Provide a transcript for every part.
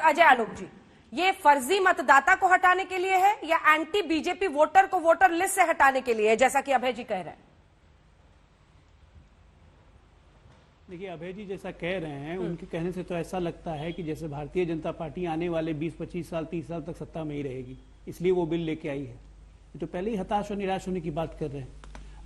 अजय आलोक जी, ये फर्जी मतदाता को हटाने के लिए है या एंटी बीजेपी वोटर को वोटर लिस्ट से हटाने के लिए है, जैसा कि अभय जी कह रहे हैं? देखिए, अभय जी जैसा कह रहे हैं, उनके कहने से तो ऐसा लगता है कि जैसे भारतीय जनता पार्टी आने वाले 20-25 साल 30 साल तक सत्ता में ही रहेगी, इसलिए वो बिल लेके आई है। तो पहले ही हताश और निराश होने की बात कर रहे हैं।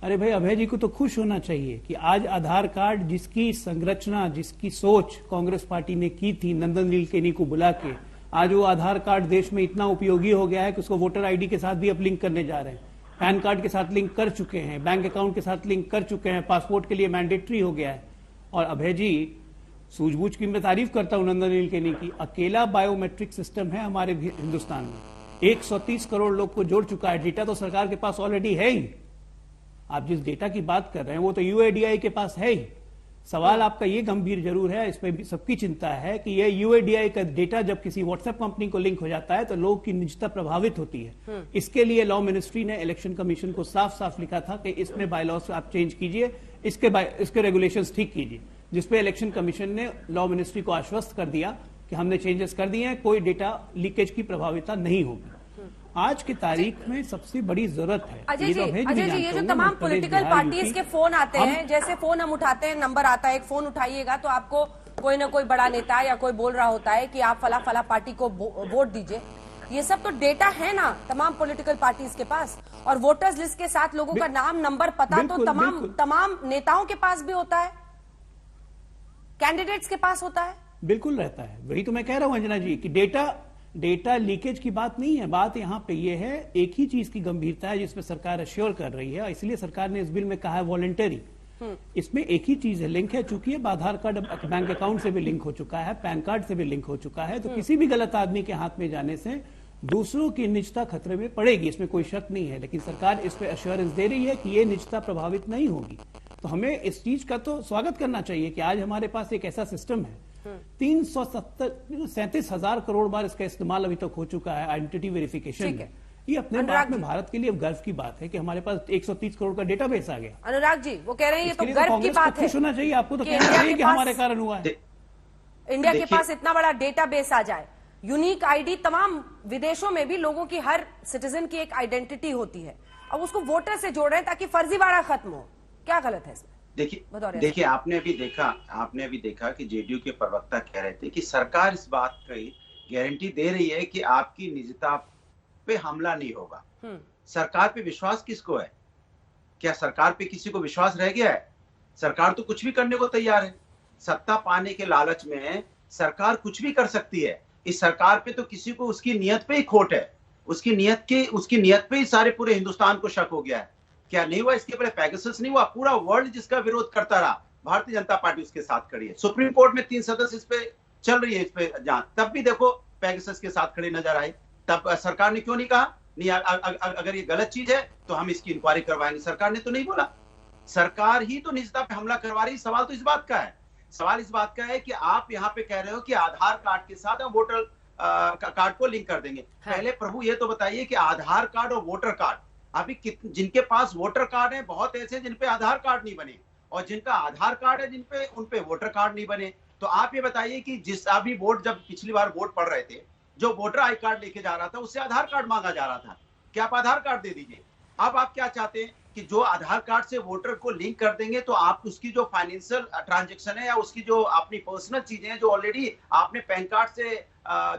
अरे भाई, अभय जी को तो खुश होना चाहिए कि आज आधार कार्ड जिसकी संरचना, जिसकी सोच कांग्रेस पार्टी ने की थी नंदन नीलेकनी को बुला के, आज वो आधार कार्ड देश में इतना उपयोगी हो गया है कि उसको वोटर आईडी के साथ भी अब लिंक करने जा रहे हैं, पैन कार्ड के साथ लिंक कर चुके हैं, बैंक अकाउंट के साथ लिंक कर चुके हैं, पासपोर्ट के लिए मैंडेटरी हो गया है। और अभय जी, सूझबूझ की मैं तारीफ करता हूं नंदन नीलेकनी की, अकेला बायोमेट्रिक सिस्टम है हमारे हिंदुस्तान में, 130 करोड़ लोग को जोड़ चुका है। डेटा तो सरकार के पास ऑलरेडी है ही। आप जिस डेटा की बात कर रहे हैं वो तो यूआईडीआई के पास है ही। सवाल आपका ये गंभीर जरूर है, इसमें भी सबकी चिंता है कि ये यूआईडीआई का डेटा जब किसी व्हाट्सएप कंपनी को लिंक हो जाता है तो लोगों की निजता प्रभावित होती है। इसके लिए लॉ मिनिस्ट्री ने इलेक्शन कमीशन को साफ साफ लिखा था कि इसमें बायलॉज आप चेंज कीजिए, इसके रेगुलेशंस ठीक कीजिए, जिसपे इलेक्शन कमीशन ने लॉ मिनिस्ट्री को आश्वस्त कर दिया कि हमने चेंजेस कर दिए हैं, कोई डेटा लीकेज की प्रभाविता नहीं होगी। आज की तारीख में सबसे बड़ी जरूरत है। अजय जी, ये जो तमाम पॉलिटिकल पार्टीज के फोन आते हैं, जैसे फोन हम उठाते हैं, नंबर आता है, एक फोन उठाइएगा तो आपको कोई ना कोई बड़ा नेता या कोई बोल रहा होता है कि आप फला फला पार्टी को वोट दीजिए। ये सब तो डेटा है ना तमाम पॉलिटिकल पार्टीज के पास, और वोटर्स लिस्ट के साथ लोगों का नाम, नंबर, पता तो तमाम नेताओं के पास भी होता है, कैंडिडेट्स के पास होता है। बिल्कुल रहता है। वही तो मैं कह रहा हूं अंजना जी कि डेटा लीकेज की बात नहीं है। बात यहां पे ये है, एक ही चीज की गंभीरता है जिसमें सरकार अश्योर कर रही है, इसलिए सरकार ने इस बिल में कहा है वॉलंटरी। इसमें एक ही चीज है, लिंक है। चूंकि अब आधार कार्ड बैंक अकाउंट से भी लिंक हो चुका है, पैन कार्ड से भी लिंक हो चुका है, तो किसी भी गलत आदमी के हाथ में जाने से दूसरों की निजता खतरे में पड़ेगी, इसमें कोई शक नहीं है। लेकिन सरकार इस पे अश्योरेंस दे रही है कि ये निजता प्रभावित नहीं होगी। तो हमें इस चीज का तो स्वागत करना चाहिए कि आज हमारे पास एक ऐसा सिस्टम है। 37,000 करोड़ बार इसका इस्तेमाल अभी तक हो चुका है आइडेंटिटी वेरिफिकेशन में। ये अपने आप में भारत के लिए गर्व की बात है कि हमारे पास 130 करोड़ का डेटाबेस आ गया। अनुराग जी, वो कह रहे हैं ये तो गर्व की बात है। खुश होना चाहिए, आपको तो कहना चाहिए कि हमारे कारण हुआ है। इंडिया के पास इतना बड़ा डेटाबेस आ जाए, यूनिक आईडी, तमाम विदेशों में भी लोगों की, हर सिटीजन की एक आइडेंटिटी होती है, अब उसको वोटर से जोड़ रहे हैं ताकि फर्जीवाड़ा खत्म हो। क्या गलत है इसमें? देखिए आपने अभी देखा कि जेडीयू के प्रवक्ता कह रहे थे कि सरकार इस बात की गारंटी दे रही है कि आपकी निजता पे हमला नहीं होगा। सरकार पे विश्वास किसको है? क्या सरकार पे किसी को विश्वास रह गया है? सरकार तो कुछ भी करने को तैयार है। सत्ता पाने के लालच में सरकार कुछ भी कर सकती है। इस सरकार पे तो किसी को उसकी नियत पे ही खोट है, उसकी नियत पे ही सारे पूरे हिंदुस्तान को शक हो गया है। क्या नहीं हुआ इसके पहले? पैगासस नहीं हुआ? पूरा वर्ल्ड जिसका विरोध करता रहा, भारतीय जनता पार्टी उसके साथ खड़ी है। सुप्रीम कोर्ट में 3 सदस्य इस पे चल रही है, इस पे जांच, तब भी देखो पैगासस के साथ खड़े नजर आए। तब सरकार ने क्यों नहीं कहा नहीं अगर ये गलत चीज है तो हम इसकी इंक्वायरी करवाएंगे? सरकार ने तो नहीं बोला। सरकार ही तो निजता पे हमला करवा रही। सवाल तो इस बात का है, सवाल इस बात का है कि आप यहाँ पे कह रहे हो कि आधार कार्ड के साथ हम वोटर कार्ड को लिंक कर देंगे। पहले प्रभु ये तो बताइए कि आधार कार्ड और वोटर कार्ड, अभी जिनके पास वोटर कार्ड है, बहुत ऐसे जिन पे आधार कार्ड नहीं बने, और जिनका आधार कार्ड है उन पे वोटर कार्ड नहीं बने। तो आप ये बताइए कि जिस अभी वोट, जब पिछली बार वोट पड़ रहे थे, जो वोटर आई कार्ड लेके जा रहा था उससे आधार कार्ड मांगा जा रहा था कि आप आधार कार्ड दे दीजिए। अब आप क्या चाहते हैं कि जो आधार कार्ड से वोटर को लिंक कर देंगे तो आप उसकी जो फाइनेंशियल ट्रांजेक्शन है या उसकी जो अपनी पर्सनल चीजें हैं जो ऑलरेडी आपने पैन कार्ड से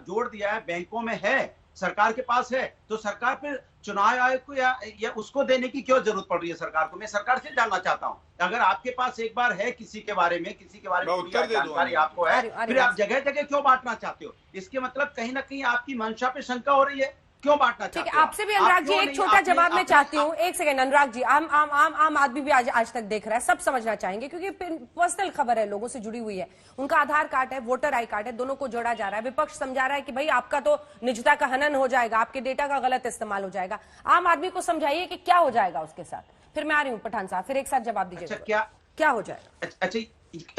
जोड़ दिया है, बैंकों में है, सरकार के पास है, तो सरकार फिर चुनाव आयोग को या उसको देने की क्यों जरूरत पड़ रही है सरकार को? मैं सरकार से जानना चाहता हूं। अगर आपके पास एक बार है किसी के बारे में जानकारी आपको है, फिर आप जगह जगह क्यों बांटना चाहते हो? इसके मतलब कहीं ना कहीं आपकी मंशा पे शंका हो रही है, क्यों बांटना चाहते हो? आपसे भी अनुराग जी एक छोटा जवाब मैं चाहती हूँ। एक सेकंड अनुराग जी, आम आदमी भी आज तक देख रहा है, सब समझना चाहेंगे क्योंकि पर्सनल खबर है, लोगों से जुड़ी हुई है। उनका आधार कार्ड है, वोटर आई कार्ड है, दोनों को जोड़ा जा रहा है। विपक्ष समझा रहा है कि भाई आपका तो निजता का हनन हो जाएगा, आपके डेटा का गलत इस्तेमाल हो जाएगा। आम आदमी को समझाइए कि क्या हो जाएगा उसके साथ। फिर मैं आ रही हूँ पठान साहब, फिर एक साथ जवाब दीजिएगा। क्या हो जाएगा? अच्छा,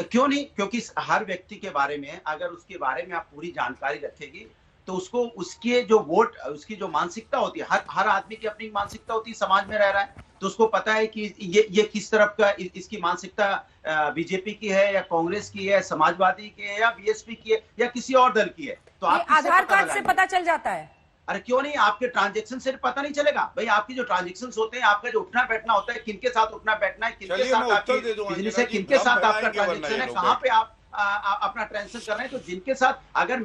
क्यों नहीं? क्योंकि हर व्यक्ति के बारे में, अगर उसके बारे में आप पूरी जानकारी रखेगी तो उसको उसके जो वोट, उसकी जो मानसिकता होती है, हर आदमी की अपनी मानसिकता होती है, समाज में रह रहा है, तो उसको पता है कि ये किस तरफ का इसकी मानसिकता बीजेपी की है या कांग्रेस की है, समाजवादी की है या बीएसपी की है या किसी और दल की है। तो ये आप किससे आधार पता कार्ड से लगाएंगे? पता चल जाता है। अरे क्यों नहीं, आपके ट्रांजैक्शन से पता नहीं चलेगा भाई? आपकी जो ट्रांजैक्शंस होते हैं, आपका जो उठना बैठना होता है, किनके साथ उठना बैठना है, किनके चलिए, साथ मैं उत्तर आपकी दे दूं बिजनेस अंजना है, जी, किनके भ्रम साथ आपका फैलाएंगे वरना ट्रांजैक्शन ये है, लोग कहाँ पे आप अपना ट्रांजेक्शन कर रहे हैं। तो जिनके साथ अगर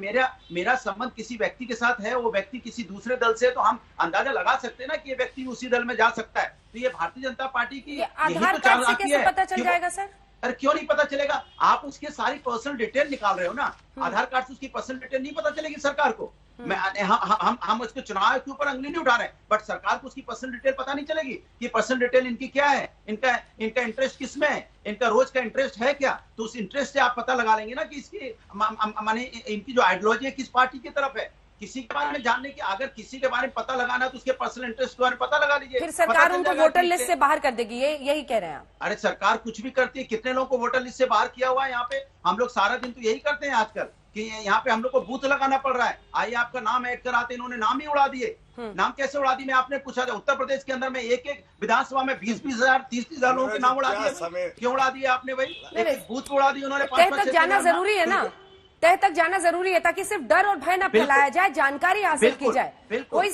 मेरा संबंध किसी व्यक्ति के साथ है, वो व्यक्ति किसी दूसरे दल से है, तो हम अंदाजा लगा सकते हैं ना कि ये व्यक्ति उसी दल में जा सकता है। तो ये भारतीय जनता पार्टी की ये यही आधार तो कार्ड से चालाकी कैसे है पता चल कि जाएगा सर? अरे क्यों नहीं पता चलेगा? आप उसके सारी पर्सनल डिटेल निकाल रहे हो ना। आधार कार्ड से उसकी पर्सनल डिटेल नहीं पता चलेगी सरकार को? हम उसके चुनाव के ऊपर अंगुली नहीं उठा रहे, बट सरकार को उसकी पर्सनल डिटेल पता नहीं चलेगी कि पर्सनल डिटेल इनकी क्या है, इनका इंटरेस्ट किसमें है, इनका रोज का इंटरेस्ट है क्या। तो उस इंटरेस्ट से आप पता लगा लेंगे ना कि इसकी माने इनकी जो आइडियोलॉजी है किस पार्टी की तरफ है। किसी के बारे में जानने की, अगर किसी के बारे में पता लगाना है तो उसके पर्सनल इंटरेस्ट के बारे में पता लगा लीजिए। फिर सरकार उनको वोटर लिस्ट से बाहर कर देगी, यही कह रहे हैं आप? अरे सरकार कुछ भी करती है। कितने लोगों को वोटर लिस्ट से बाहर किया हुआ है यहाँ पे? हम लोग सारा दिन तो यही करते हैं आजकल कि यहाँ पे हम लोग को बूथ लगाना पड़ रहा है। आइए आपका नाम ऐड कराते, इन्होंने नाम ही उड़ा दिए। नाम कैसे उड़ा दिए? मैं आपने पूछा था, उत्तर प्रदेश के अंदर में एक विधानसभा में 20-20 हजार 30-30 हजार लोगों के नाम उड़ा दिए। क्यों उड़ा दिए आपने भाई? एक बूथ उड़ा दिए उन्होंने। तह तक जाना जरूरी है ना, तह तक जाना जरूरी है ताकि सिर्फ डर और भय न फैलाया जाए, जानकारी हासिल की जाए। कोई